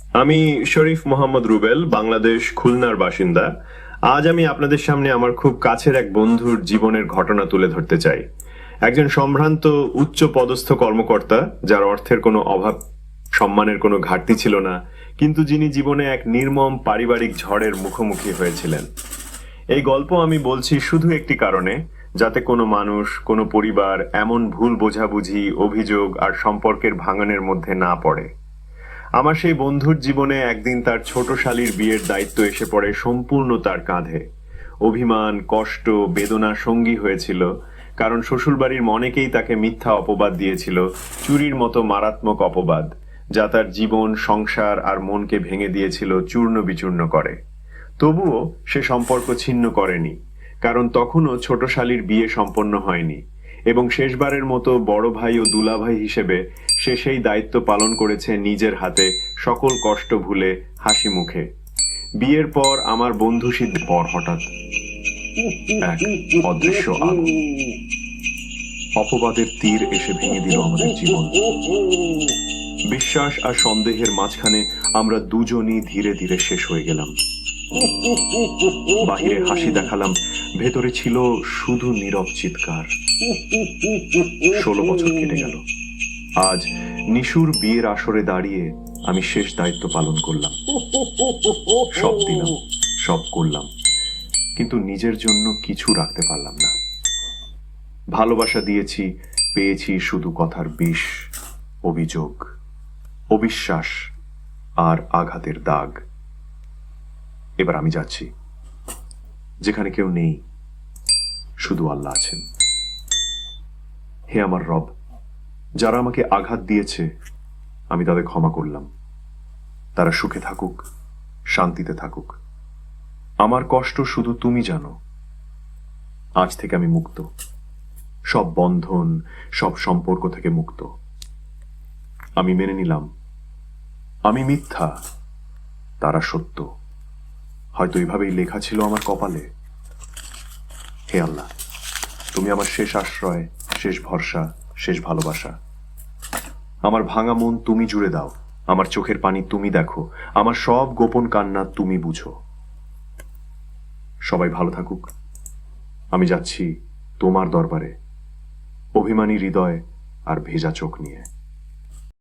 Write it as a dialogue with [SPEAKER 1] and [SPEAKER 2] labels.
[SPEAKER 1] আমি শরীফ মোহাম্মদ রুবেল, বাংলাদেশ খুলনার বাসিন্দা। আজ আমি আপনাদের সামনে আমার খুব কাছের এক বন্ধুর জীবনের ঘটনা তুলে ধরতে চাই। একজন সম্ভ্রান্ত উচ্চ পদস্থ কর্মকর্তা, যার অর্থের কোনো অভাব, সম্মানের কোনো ঘাটতি ছিল না, কিন্তু যিনি জীবনে এক নির্মম পারিবারিক ঝড়ের মুখোমুখি হয়েছিলেন। এই গল্প আমি বলছি শুধু একটি কারণে, যাতে কোনো মানুষ, কোনো পরিবার এমন ভুল বোঝাবুঝি, অভিযোগ আর সম্পর্কের ভাঙনের মধ্যে না পড়ে। আমার সেই বন্ধুর জীবনে একদিন তার ছোট শালীর বিয়ের দায়িত্ব এসে পড়ে সম্পূর্ণ তার কাঁধে। অভিমান, কষ্ট, বেদনা সঙ্গী হয়েছিল, কারণ শ্বশুরবাড়ির অনেকেই তাকে মিথ্যা অপবাদ দিয়েছিল, চুরির মতো মারাত্মক অপবাদ, যা তার জীবন, সংসার আর মনকে ভেঙে দিয়েছিল, চূর্ণ বিচূর্ণ করে। তবুও সে সম্পর্ক ছিন্ন করেনি, কারণ তখনও ছোট শালীর বিয়ে সম্পন্ন হয়নি, এবং শেষবারের মতো বড় ভাই ও দুলাভাই হিসেবে সে সেই দায়িত্ব পালন করেছে নিজের হাতে, সকল কষ্ট ভুলে, হাসি মুখে। বিয়ের পর আমার বন্ধু সিদ্ধ পর হঠাৎ এক অদৃশ্য আগুন, অপবাদের তীর এসে ভেঙে দিল আমাদের জীবন। বিশ্বাস আর সন্দেহের মাঝখানে আমরা দুজনই ধীরে ধীরে শেষ হয়ে গেলাম। বাহিরে হাসি দেখালাম, ভেতরে ছিল শুধু নীরব চিৎকার। 16 বছর কেটে গেল। আজ নিশুর বিয়ের আসরে দাঁড়িয়ে আমি শেষ দায়িত্ব পালন করলাম। সব দিলাম, সব করলাম, কিন্তু নিজের জন্য কিছু রাখতে পারলাম না। ভালোবাসা দিয়েছি, পেয়েছি শুধু কথার বিষ, অভিযোগ, অবিশ্বাস আর আঘাতের দাগ। এবার আমি যাচ্ছি, যেখানে কেউ নেই, শুধু আল্লাহ আছেন। হে আমার রব, যারা আমাকে আঘাত দিয়েছে আমি তাদের ক্ষমা করলাম। তারা সুখে থাকুক, শান্তিতে থাকুক। আমার কষ্ট শুধু তুমি জানো। আজ থেকে আমি মুক্ত, সব বন্ধন, সব সম্পর্ক থেকে মুক্ত। আমি মেনে নিলাম, আমি মিথ্যা, তারা সত্য। হয়তো এইভাবেই লেখা ছিল আমার কপালে। হে আল্লাহ, তুমি আমার শেষ আশ্রয়, শেষ ভরসা, শেষ ভালোবাসা। আমার ভাঙা মন তুমি জুড়ে দাও, আমার চোখের পানি তুমি দেখো, আমার সব গোপন কান্না তুমি বুঝো। সবাই ভালো থাকুক। আমি যাচ্ছি তোমার দরবারে, অভিমানী হৃদয় আর ভেজা চোখ নিয়ে।